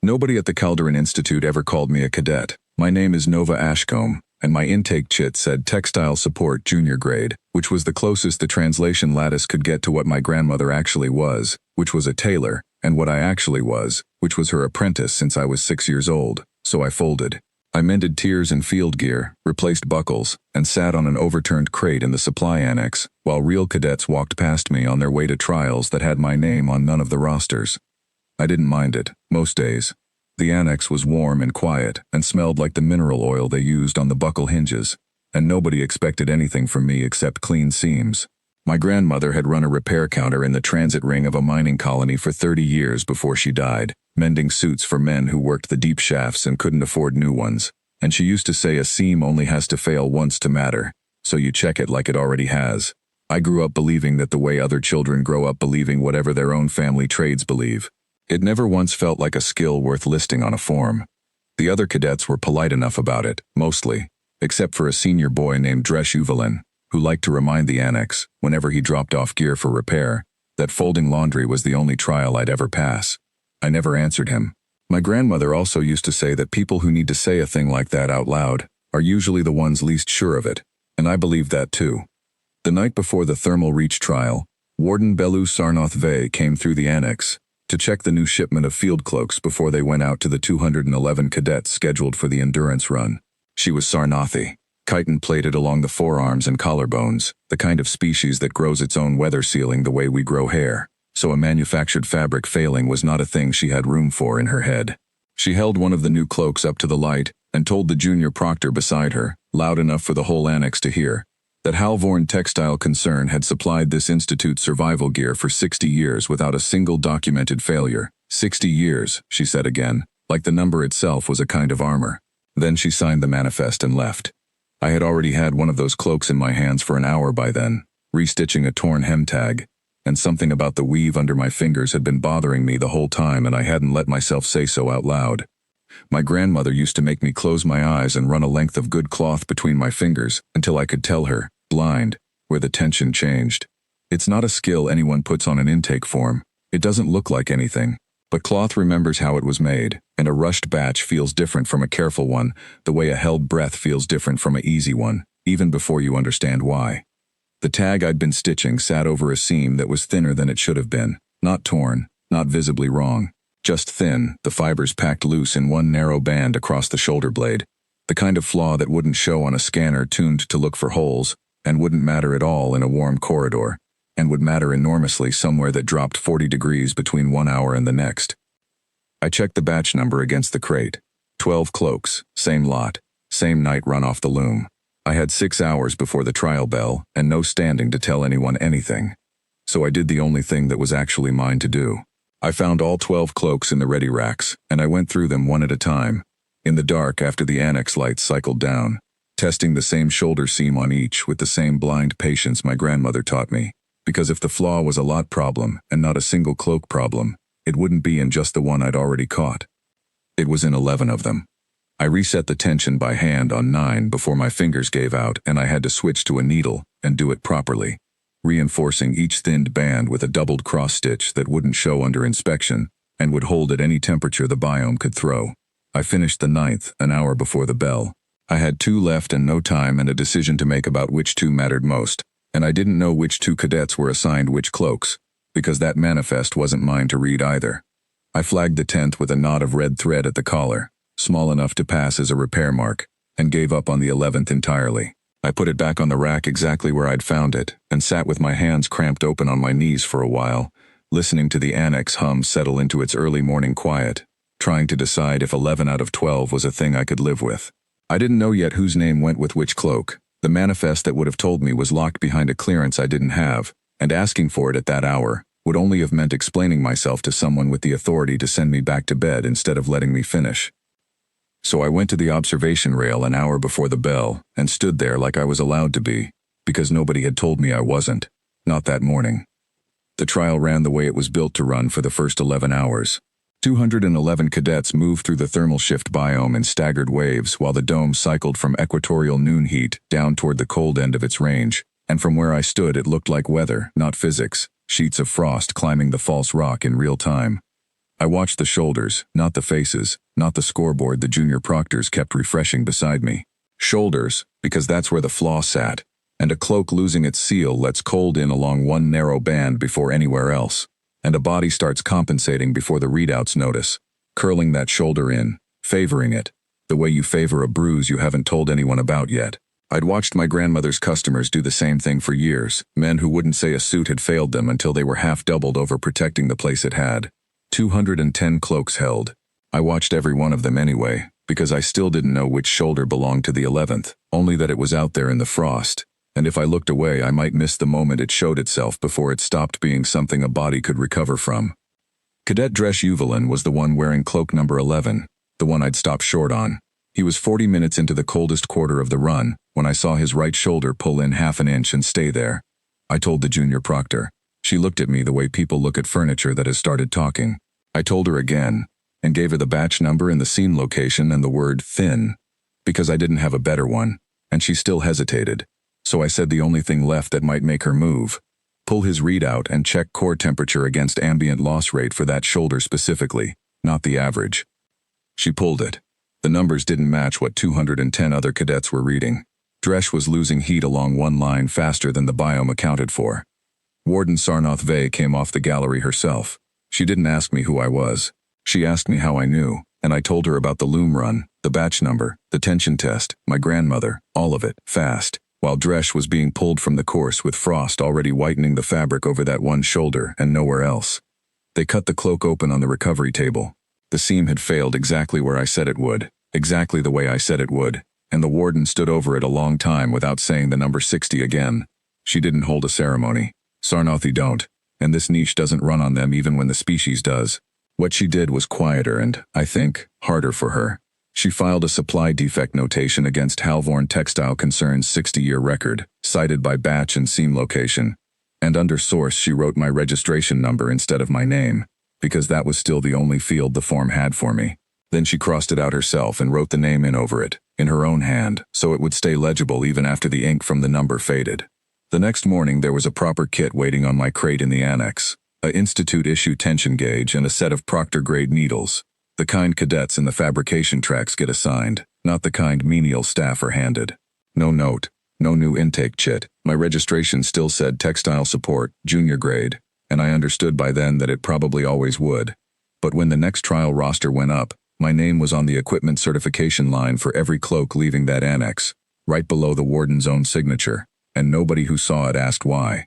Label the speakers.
Speaker 1: Nobody at the Calderon Institute ever called me a cadet. My name is Nova Ashcombe, and my intake chit said Textile Support Junior Grade, which was the closest the translation lattice could get to what my grandmother actually was, which was a tailor, and what I actually was, which was her apprentice since I was 6 years old, so I folded. I mended tiers and field gear, replaced buckles, and sat on an overturned crate in the supply annex, while real cadets walked past me on their way to trials that had my name on none of the rosters. I didn't mind it, most days. The annex was warm and quiet, and smelled like the mineral oil they used on the buckle hinges, and nobody expected anything from me except clean seams. My grandmother had run a repair counter in the transit ring of a mining colony for 30 years before she died, mending suits for men who worked the deep shafts and couldn't afford new ones, and she used to say a seam only has to fail once to matter, so you check it like it already has. I grew up believing that the way other children grow up believing whatever their own family trades believe. It never once felt like a skill worth listing on a form. The other cadets were polite enough about it, mostly, except for a senior boy named Dresh Uvalin, who liked to remind the annex, whenever he dropped off gear for repair, that folding laundry was the only trial I'd ever pass. I never answered him. My grandmother also used to say that people who need to say a thing like that out loud are usually the ones least sure of it, and I believed that too. The night before the thermal reach trial, Warden Belu Sarnath Vey came through the annex to check the new shipment of field cloaks before they went out to the 211 cadets scheduled for the endurance run. She was Sarnathi, chitin-plated along the forearms and collarbones, the kind of species that grows its own weather sealing the way we grow hair, so a manufactured fabric failing was not a thing she had room for in her head. She held one of the new cloaks up to the light and told the junior proctor beside her, loud enough for the whole annex to hear, that Halvorn Textile Concern had supplied this institute's survival gear for 60 years without a single documented failure. 60 years, she said again, like the number itself was a kind of armor. Then she signed the manifest and left. I had already had one of those cloaks in my hands for an hour by then, restitching a torn hem tag, and something about the weave under my fingers had been bothering me the whole time and I hadn't let myself say so out loud. My grandmother used to make me close my eyes and run a length of good cloth between my fingers until I could tell her, blind, where the tension changed. It's not a skill anyone puts on an intake form. It doesn't look like anything, but cloth remembers how it was made, and a rushed batch feels different from a careful one, the way a held breath feels different from an easy one, even before you understand why. The tag I'd been stitching sat over a seam that was thinner than it should have been, not torn, not visibly wrong. Just thin, the fibers packed loose in one narrow band across the shoulder blade, the kind of flaw that wouldn't show on a scanner tuned to look for holes, and wouldn't matter at all in a warm corridor, and would matter enormously somewhere that dropped 40 degrees between 1 hour and the next. I checked the batch number against the crate. 12 cloaks, same lot, same night run off the loom. I had 6 hours before the trial bell, and no standing to tell anyone anything. So I did the only thing that was actually mine to do. I found all 12 cloaks in the ready racks, and I went through them one at a time, in the dark after the annex lights cycled down, testing the same shoulder seam on each with the same blind patience my grandmother taught me, because if the flaw was a lot problem and not a single cloak problem, it wouldn't be in just the one I'd already caught. It was in 11 of them. I reset the tension by hand on 9 before my fingers gave out and I had to switch to a needle and do it properly, reinforcing each thinned band with a doubled cross-stitch that wouldn't show under inspection and would hold at any temperature the biome could throw. I finished the 9th an hour before the bell. I had 2 left and no time and a decision to make about which 2 mattered most, and I didn't know which 2 cadets were assigned which cloaks, because that manifest wasn't mine to read either. I flagged the 10th with a knot of red thread at the collar, small enough to pass as a repair mark, and gave up on the 11th entirely. I put it back on the rack exactly where I'd found it, and sat with my hands cramped open on my knees for a while, listening to the annex hum settle into its early morning quiet, trying to decide if 11 out of 12 was a thing I could live with. I didn't know yet whose name went with which cloak. The manifest that would have told me was locked behind a clearance I didn't have, and asking for it at that hour would only have meant explaining myself to someone with the authority to send me back to bed instead of letting me finish. So I went to the observation rail an hour before the bell and stood there like I was allowed to be, because nobody had told me I wasn't, not that morning. The trial ran the way it was built to run for the first 11 hours. 211 cadets moved through the thermal shift biome in staggered waves while the dome cycled from equatorial noon heat down toward the cold end of its range, and from where I stood it looked like weather, not physics, sheets of frost climbing the false rock in real time. I watched the shoulders, not the faces, not the scoreboard the junior proctors kept refreshing beside me. Shoulders, because that's where the flaw sat, and a cloak losing its seal lets cold in along one narrow band before anywhere else, and a body starts compensating before the readouts notice, curling that shoulder in, favoring it, the way you favor a bruise you haven't told anyone about yet. I'd watched my grandmother's customers do the same thing for years, men who wouldn't say a suit had failed them until they were half doubled over protecting the place it had. 210 cloaks held. I watched every one of them anyway, because I still didn't know which shoulder belonged to the 11th, only that it was out there in the frost, and if I looked away I might miss the moment it showed itself before it stopped being something a body could recover from. Cadet Dresh Uvalin was the one wearing cloak number 11, the one I'd stopped short on. He was 40 minutes into the coldest quarter of the run, when I saw his right shoulder pull in half an inch and stay there. I told the junior proctor. She looked at me the way people look at furniture that has started talking. I told her again, and gave her the batch number and the scene location and the word thin, because I didn't have a better one, and she still hesitated. So I said the only thing left that might make her move. Pull his readout and check core temperature against ambient loss rate for that shoulder specifically, not the average. She pulled it. The numbers didn't match what 210 other cadets were reading. Dresh was losing heat along one line faster than the biome accounted for. Warden Sarnoth Vey came off the gallery herself. She didn't ask me who I was. She asked me how I knew, and I told her about the loom run, the batch number, the tension test, my grandmother, all of it, fast, while Dresh was being pulled from the course with frost already whitening the fabric over that one shoulder and nowhere else. They cut the cloak open on the recovery table. The seam had failed exactly where I said it would, exactly the way I said it would, and the warden stood over it a long time without saying the number 60 again. She didn't hold a ceremony. Sarnothi don't, and this niche doesn't run on them even when the species does. What she did was quieter and, I think, harder for her. She filed a supply defect notation against Halvorn Textile Concern's 60-year record, cited by batch and seam location, and under source she wrote my registration number instead of my name, because that was still the only field the form had for me. Then she crossed it out herself and wrote the name in over it, in her own hand, so it would stay legible even after the ink from the number faded. The next morning there was a proper kit waiting on my crate in the annex, a institute-issue tension gauge and a set of proctor-grade needles, the kind cadets in the fabrication tracks get assigned, not the kind menial staff are handed. No note, no new intake chit. My registration still said textile support, junior grade, and I understood by then that it probably always would. But when the next trial roster went up, my name was on the equipment certification line for every cloak leaving that annex, right below the warden's own signature, and nobody who saw it asked why.